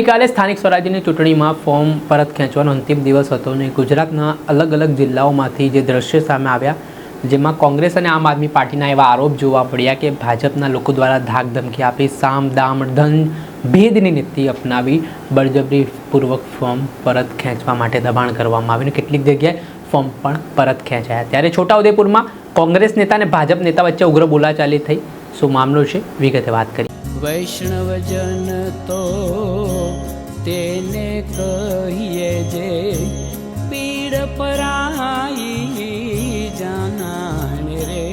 ગઈકાલે સ્થાનિક સ્વરાજ્યની ચૂંટણીમાં ફોર્મ પરત ખેંચવાનો અંતિમ દિવસ હતો અને ગુજરાતના અલગ અલગ જિલ્લાઓમાંથી જે દ્રશ્ય સામે આવ્યા, જેમાં કોંગ્રેસ અને આમ આદમી પાર્ટીના એવા આરોપ જોવા મળ્યા કે ભાજપના લોકો દ્વારા ધાકધમકી આપી સામ દામ દંડ ભેદની નીતિ અપનાવી બળજબરીપૂર્વક ફોર્મ પરત ખેંચવા માટે દબાણ કરવામાં આવ્યું. કેટલીક જગ્યાએ ફોર્મ પણ પરત ખેંચાયા. ત્યારે છોટાઉદેપુરમાં કોંગ્રેસ નેતા અને ભાજપ નેતા વચ્ચે ઉગ્ર બોલાચાલી થઈ. શું મામલો છે, વિગતે વાત કરી. વૈષ્ણવજન તો તેને કહીએ જે પીડ પરાઈ જાનાને રે.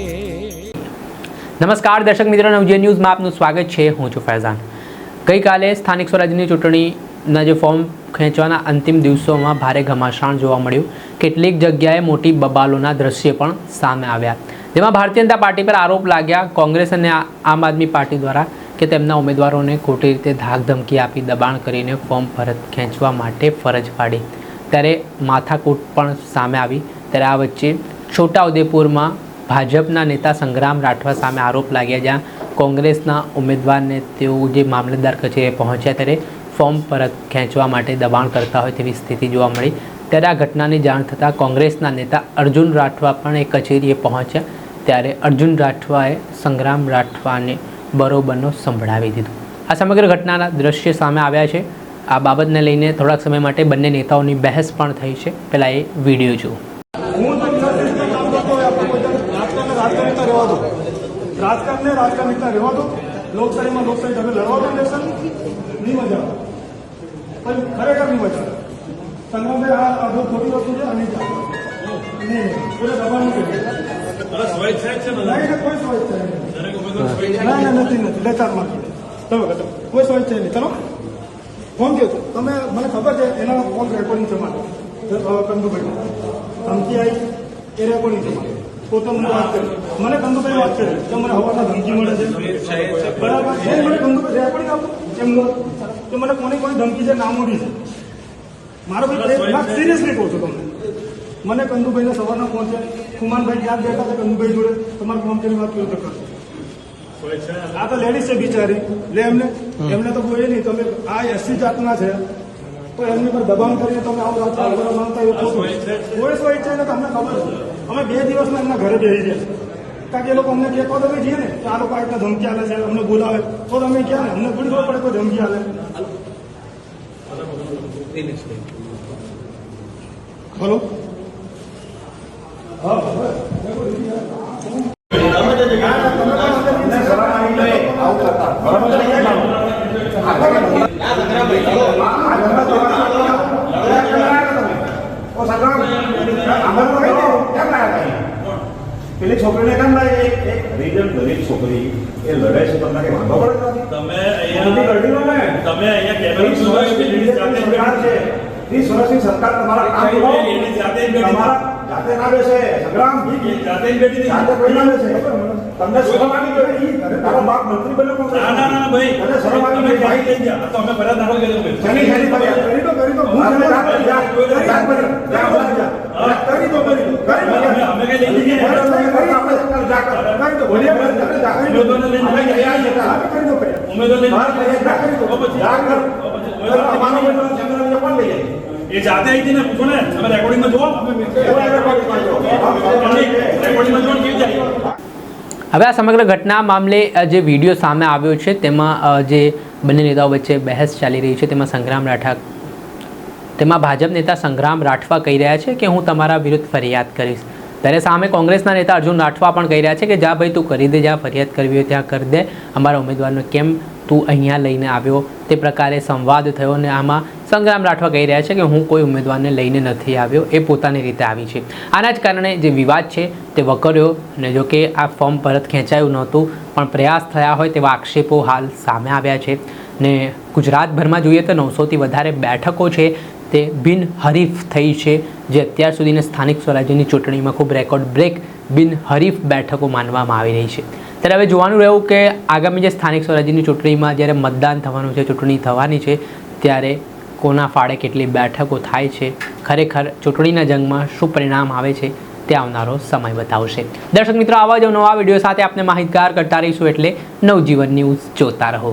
નમસ્કાર દર્શક મિત્રો, નવજીવન ન્યૂઝમાં આપનું સ્વાગત છે. હું છું ફૈઝાન. ગઈકાલે સ્થાનિક સ્વરાજ્યની ચૂંટણીના જે ફોર્મ ખેંચવાના અંતિમ દિવસોમાં ભારે ઘમાસાણ જોવા મળ્યું. કેટલીક જગ્યાએ મોટી બબાલોના દ્રશ્ય પણ સામે આવ્યા, જેમાં ભારતીય જનતા પાર્ટી પર આરોપ લાગ્યા કોંગ્રેસ અને આમ આદમી પાર્ટી દ્વારા કે તેમના ઉમેદવારોને ખોટી રીતે ધાકધમકી આપી દબાણ કરીને ફોર્મ પરત ખેંચવા માટે ફરજ પાડી. ત્યારે માથાકૂટ પણ સામે આવી. ત્યારે આ વચ્ચે છોટાઉદેપુરમાં ભાજપના નેતા સંગ્રામ રાઠવા સામે આરોપ લાગ્યા, જ્યાં કોંગ્રેસના ઉમેદવારને તેઓ જે મામલતદાર કચેરીએ પહોંચ્યા ત્યારે ફોર્મ પરત ખેંચવા માટે દબાણ કરતા હોય તેવી સ્થિતિ જોવા મળી. ત્યારે આ ઘટનાની જાણ થતાં કોંગ્રેસના નેતા અર્જુન રાઠવા પણ એ કચેરીએ પહોંચ્યા. ત્યારે અર્જુન રાઠવાએ સંગ્રામ રાઠવાને બરોબરનો સંભળાવી દીધું. આ સમગ્ર ઘટનાના દ્રશ્ય સામે આવ્યા છે. આ બાબતને લઈને થોડાક સમય માટે બંને નેતાઓની બહેસ પણ થઈ છે. પહેલાં એ વિડીયો જુઓ. રાજકારણિકતા રહેવા દો. લોકશાહીમાં લોકશાહી તમે લડવા દો. ઇલેક્શન નહીં મજા આવે, પણ ખરેખર નહીં મજા આવે. સંગ્રામભાઈ આ બહુ ખોટી વસ્તુ છે. અને નહીં કોઈ દબાણ નથી. કોઈ સ્વેચ્છા નથી. લેચારમાં કોઈ સ્વેચ્છા નહીં. ચલો ફોન કહો તમે, મને ખબર છે એના ફોન રેકોર્ડિંગ છે મારે. કંદુભાઈ ધમકી આવી એ રેકોર્ડિંગ છે મારે. પોતે મને વાત કરી, મને કંદુભાઈ વાત કરી કે મને હવાના ધમકી મળે છે. બરાબર છે. મને કંદુભાઈ રેકોર્ડિંગ આપો એમનું કે મને કોની કોની ધમકી છે, નામોડી છે. મારો ભાઈ સિરિયસલી કહું છું તમને. મને કંદુભાઈને સવારના ફોન છે. કુમારભાઈ ક્યાં બેઠા છે કંદુભાઈ જોડે, તમારે ફોન કરી વાત કેવી રીતે કરશો? આ તો લેડીઝ છે બિચારી, લે એમને તો કોઈ નહીં. તમે આ એસસી જાતના છે તો એમની પર દબાણ કરીને તમે આવું વાત કરવા માંગતા હોય તો કોઈ સ્વેચ્છા ને તમને ખબર છે. અમે 2 દિવસમાં એમના ઘરે બેસી ગયા છે. કારણ કે એ લોકો અમને કહે તો તમે જઈએ ને કે આ લોકો આ ધમકી આલે છે, અમને બોલાવે તો તમે ક્યાં ને અમને થોડી ખબર પડે કોઈ ધમકી આલે. હલો પેલી છોકરીને કેમ રીઝન ગરીબ છોકરી એ લડે છે, તમને કઈ વાંધો પડે નથી? તમે અહીંયા છે 30 વર્ષની સરકાર તમારા કામ જાતે ના બેસે. સંગ્રામ જાતે બેઠી જાતે કોઈ ના બેસે. તમને શરમ આવી જોઈએ? તારો બાપ મંત્રી બન્યો કોણ? ના ભાઈ, મને શરમ આવી જોઈએ. ભાઈ લઈ ગયા તો અમે ફરિયાદ નાખો કરી દો. કરી દો હું તમે અમે કઈ લઈ ગયા એ જાતે આવી ને પૂછો ને. તમે રેકોર્ડિંગમાં જુઓ. હવે આ સમગ્ર ઘટના મામલે જે વિડીયો સામે આવ્યો છે તેમાં જે બંને નેતાઓ વચ્ચે બહેસ ચાલી રહી છે, તેમાં ભાજપ નેતા સંગ્રામ રાઠવા કહી રહ્યા છે કે હું તમારા વિરુદ્ધ ફરિયાદ કરીશ. ત્યારે સામે કોંગ્રેસના નેતા અર્જુન રાઠવા પણ કહી રહ્યા છે કે જા ભાઈ તું કરી દે, જ્યાં ફરિયાદ કરવી હોય ત્યાં કરી દે, અમારા ઉમેદવારને કેમ તું અહીંયા લઈને આવ્યો. તે પ્રકારે સંવાદ થયો અને આમાં સંગ્રામ રાઠવા કહી રહ્યા છે કે હું કોઈ ઉમેદવારને લઈને નથી આવ્યો, એ પોતાની રીતે આવી છે. આના જ કારણે જે વિવાદ છે તે વકર્યો અને જો કે આ ફોર્મ પરત ખેંચાયું નહોતું પણ પ્રયાસ થયા હોય તેવા આક્ષેપો હાલ સામે આવ્યા છે. ને ગુજરાતભરમાં જોઈએ તો 900થી વધારે બેઠકો છે તે બિનહરીફ થઈ છે, જે અત્યાર સુધીની સ્થાનિક સ્વરાજ્યની ચૂંટણીમાં ખૂબ રેકોર્ડ બ્રેક બિનહરીફ બેઠકો માનવામાં આવી રહી છે. ત્યારે હવે જોવાનું રહ્યું કે આગામી જે સ્થાનિક સ્વરાજ્યની ચૂંટણીમાં જ્યારે મતદાન થવાનું છે, ચૂંટણી થવાની છે, ત્યારે કોના ફાળે કેટલી બેઠકો થાય છે, ખરેખર ચૂંટણીના જંગમાં શું પરિણામ આવે છે તે આવનારો સમય બતાવશે. દર્શક મિત્રો, આવા જ નવા વિડીયો સાથે આપને માહિતગાર કરતા રહીશું, એટલે નવજીવન ન્યૂઝ જોતા રહો.